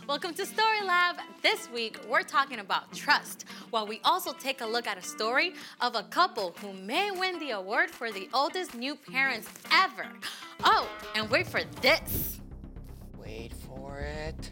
Welcome to Story Lab. This week, we're talking about trust, while we also take a look at a story of a couple who may win the award for the oldest new parents ever. Oh, and wait for this. Wait for it.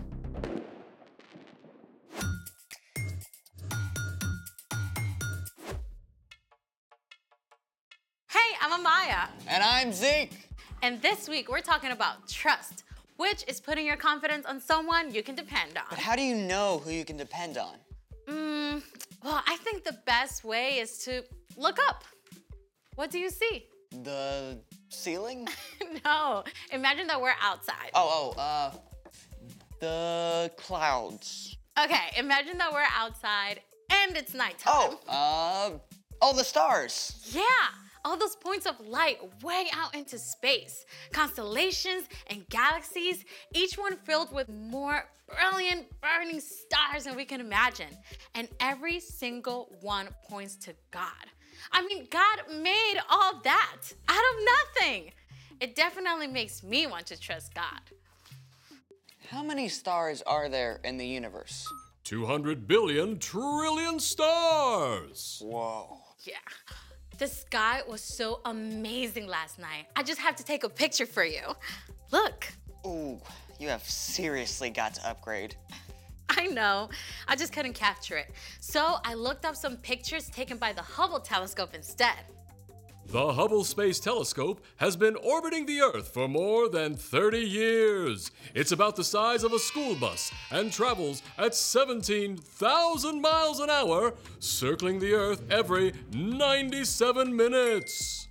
Hey, I'm Amaya. And I'm Zeke. And this week, we're talking about trust, which is putting your confidence on someone you can depend on. But how do you know who you can depend on? Well, I think the best way is to look up. What do you see? The ceiling? No, imagine that we're outside. The clouds. Okay, imagine that we're outside and it's nighttime. The stars. Yeah, all those points of light way out into space. Constellations and galaxies, each one filled with more brilliant, burning stars than we can imagine. And every single one points to God. I mean, God made all that out of nothing. It definitely makes me want to trust God. How many stars are there in the universe? 200 billion trillion stars! Whoa. Yeah. The sky was so amazing last night. I just have to take a picture for you. Look. Ooh, you have seriously got to upgrade. I know. I just couldn't capture it. So I looked up some pictures taken by the Hubble telescope instead. The Hubble Space Telescope has been orbiting the Earth for more than 30 years. It's about the size of a school bus and travels at 17,000 miles an hour, circling the Earth every 97 minutes.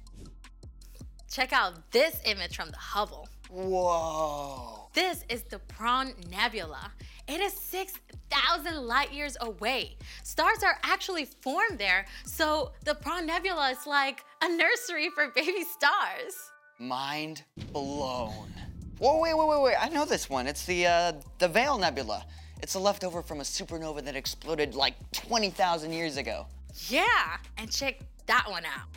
Check out this image from the Hubble. Whoa. This is the Prawn Nebula. It is 6,000 light years away. Stars are actually formed there, so the Prawn Nebula is like a nursery for baby stars. Mind blown. Whoa, wait. I know this one. It's the Veil Nebula. It's a leftover from a supernova that exploded like 20,000 years ago. Yeah, and check that one out.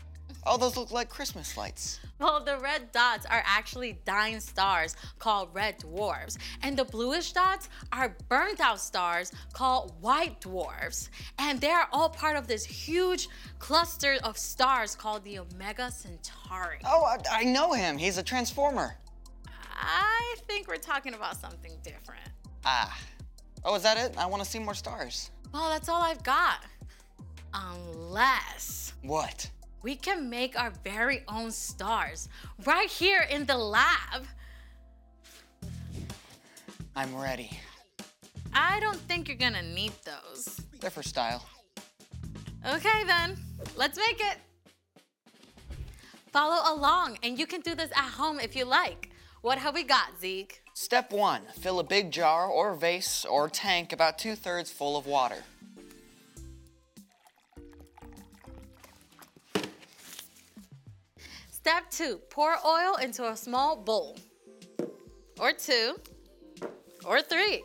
Oh, those look like Christmas lights. Well, the red dots are actually dying stars called red dwarfs, and the bluish dots are burnt out stars called white dwarfs. And they are all part of this huge cluster of stars called the Omega Centauri. Oh, I know him. He's a transformer. I think we're talking about something different. Oh, is that it? I want to see more stars. Well, that's all I've got. Unless What? we can make our very own stars right here in the lab. I'm ready. I don't think you're gonna need those. They're for style. Okay then, let's make it. Follow along, and you can do this at home if you like. What have we got, Zeke? Step 1, fill a big jar or vase or tank about 2/3 full of water. Step 2, pour oil into a small bowl. Or 2, or 3.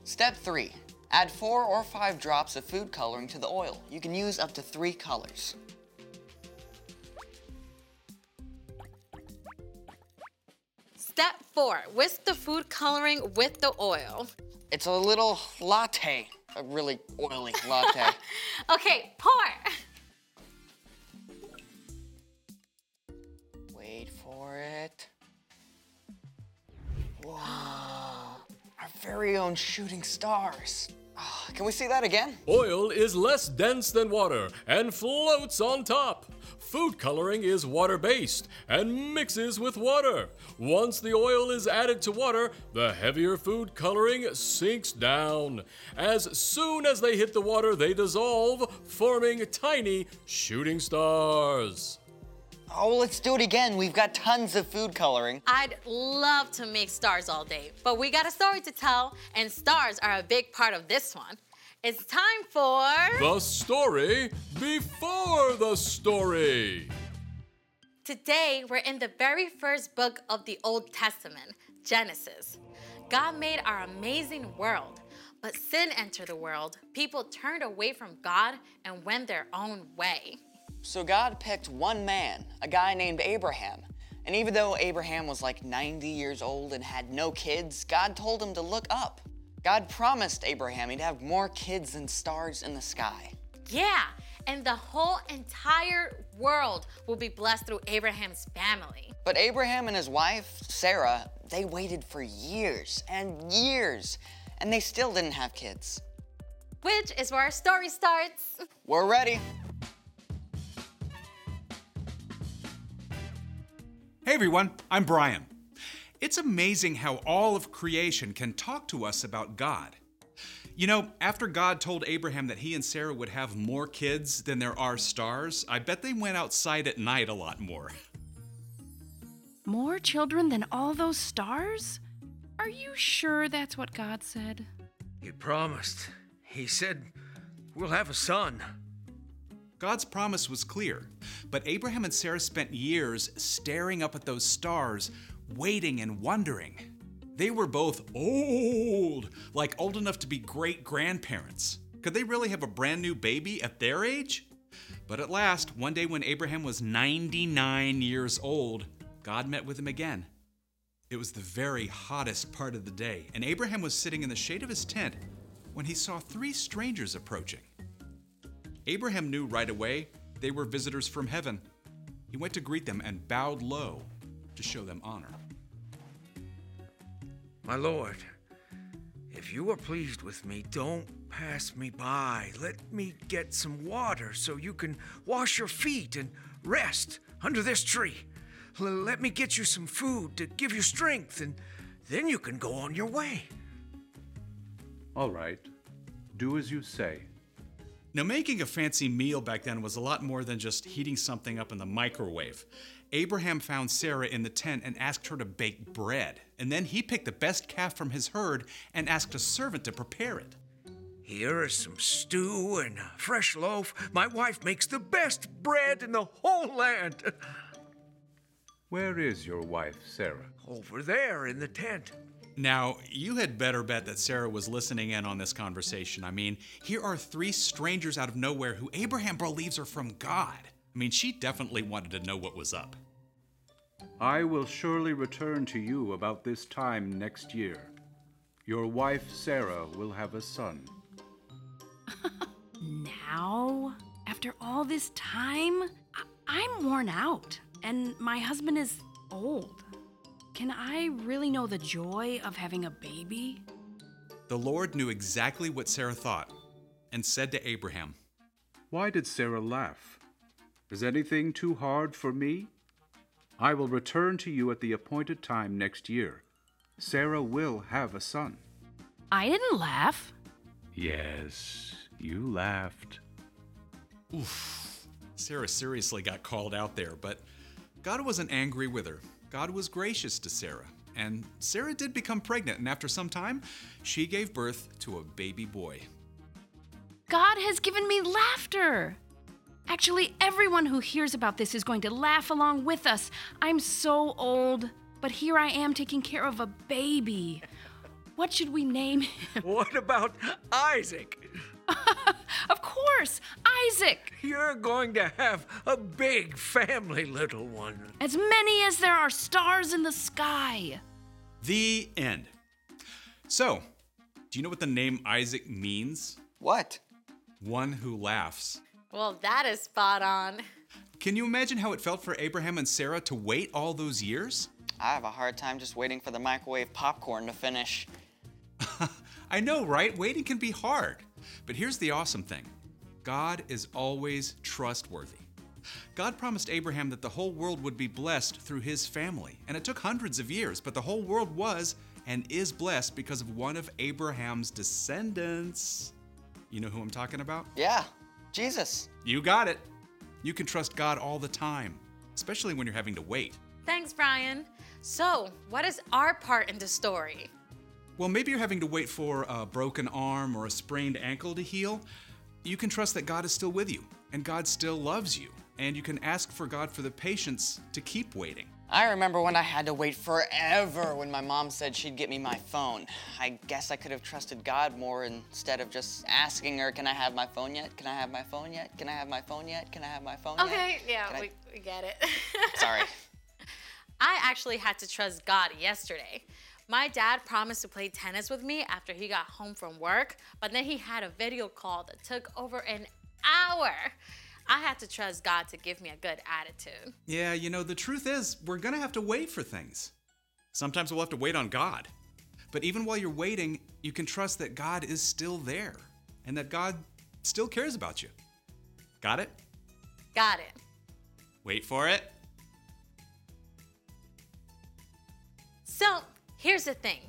Step 3, add 4 or 5 drops of food coloring to the oil. You can use up to 3 colors. Step 4, whisk the food coloring with the oil. It's a little latte, a really oily latte. Okay, pour. Wait for it. Whoa, our very own shooting stars. Oh, can we see that again? Oil is less dense than water and floats on top. Food coloring is water-based and mixes with water. Once the oil is added to water, the heavier food coloring sinks down. As soon as they hit the water, they dissolve, forming tiny shooting stars. Oh, let's do it again. We've got tons of food coloring. I'd love to make stars all day, but we got a story to tell, and stars are a big part of this one. It's time for... The story before the story. Today, we're in the very first book of the Old Testament, Genesis. God made our amazing world, but sin entered the world. People turned away from God and went their own way. So God picked one man, a guy named Abraham. And even though Abraham was like 90 years old and had no kids, God told him to look up. God promised Abraham he'd have more kids than stars in the sky. Yeah, and the whole entire world will be blessed through Abraham's family. But Abraham and his wife, Sarah, they waited for years and years, and they still didn't have kids. Which is where our story starts. We're ready. Hey everyone, I'm Brian. It's amazing how all of creation can talk to us about God. You know, after God told Abraham that he and Sarah would have more kids than there are stars, I bet they went outside at night a lot more. More children than all those stars? Are you sure that's what God said? He promised. He said, we'll have a son. God's promise was clear, but Abraham and Sarah spent years staring up at those stars, waiting and wondering. They were both old, like old enough to be great-grandparents. Could they really have a brand new baby at their age? But at last, one day when Abraham was 99 years old, God met with him again. It was the very hottest part of the day, and Abraham was sitting in the shade of his tent when he saw 3 strangers approaching. Abraham knew right away they were visitors from heaven. He went to greet them and bowed low to show them honor. My Lord, if you are pleased with me, don't pass me by. Let me get some water so you can wash your feet and rest under this tree. Let me get you some food to give you strength, and then you can go on your way. All right, do as you say. Now, making a fancy meal back then was a lot more than just heating something up in the microwave. Abraham found Sarah in the tent and asked her to bake bread. And then he picked the best calf from his herd and asked a servant to prepare it. Here is some stew and a fresh loaf. My wife makes the best bread in the whole land. Where is your wife, Sarah? Over there in the tent. Now, you had better bet that Sarah was listening in on this conversation. I mean, here are 3 strangers out of nowhere who Abraham believes are from God. I mean, she definitely wanted to know what was up. I will surely return to you about this time next year. Your wife, Sarah, will have a son. Now? After all this time? I'm worn out, and my husband is old. Can I really know the joy of having a baby? The Lord knew exactly what Sarah thought and said to Abraham, Why did Sarah laugh? Is anything too hard for me? I will return to you at the appointed time next year. Sarah will have a son. I didn't laugh. Yes, you laughed. Oof. Sarah seriously got called out there, but God wasn't angry with her. God was gracious to Sarah, and Sarah did become pregnant, and after some time, she gave birth to a baby boy. God has given me laughter. Actually, everyone who hears about this is going to laugh along with us. I'm so old, but here I am taking care of a baby. What should we name him? What about Isaac? Of course, Isaac. You're going to have a big family, little one. As many as there are stars in the sky. The end. So, do you know what the name Isaac means? What? One who laughs. Well, that is spot on. Can you imagine how it felt for Abraham and Sarah to wait all those years? I have a hard time just waiting for the microwave popcorn to finish. I know, right? Waiting can be hard. But here's the awesome thing. God is always trustworthy. God promised Abraham that the whole world would be blessed through his family. And it took hundreds of years, but the whole world was and is blessed because of one of Abraham's descendants. You know who I'm talking about? Yeah, Jesus. You got it. You can trust God all the time, especially when you're having to wait. Thanks, Brian. So, what is our part in the story? Well, maybe you're having to wait for a broken arm or a sprained ankle to heal. You can trust that God is still with you, and God still loves you. And you can ask for God for the patience to keep waiting. I remember when I had to wait forever when my mom said she'd get me my phone. I guess I could have trusted God more instead of just asking her, can I have my phone yet? Can I have my phone yet? Can I have my phone yet? Can I have my phone yet? Okay, yeah, we get it. Sorry. I actually had to trust God yesterday. My dad promised to play tennis with me after he got home from work, but then he had a video call that took over an hour. I had to trust God to give me a good attitude. Yeah, the truth is, we're gonna have to wait for things. Sometimes we'll have to wait on God. But even while you're waiting, you can trust that God is still there and that God still cares about you. Got it? Got it. Wait for it. So, here's the thing.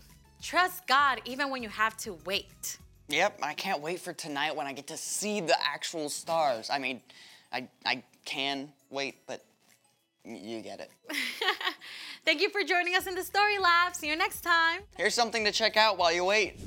Trust God even when you have to wait. Yep, I can't wait for tonight when I get to see the actual stars. I mean, I can wait, but you get it. Thank you for joining us in the Story Lab. See you next time. Here's something to check out while you wait.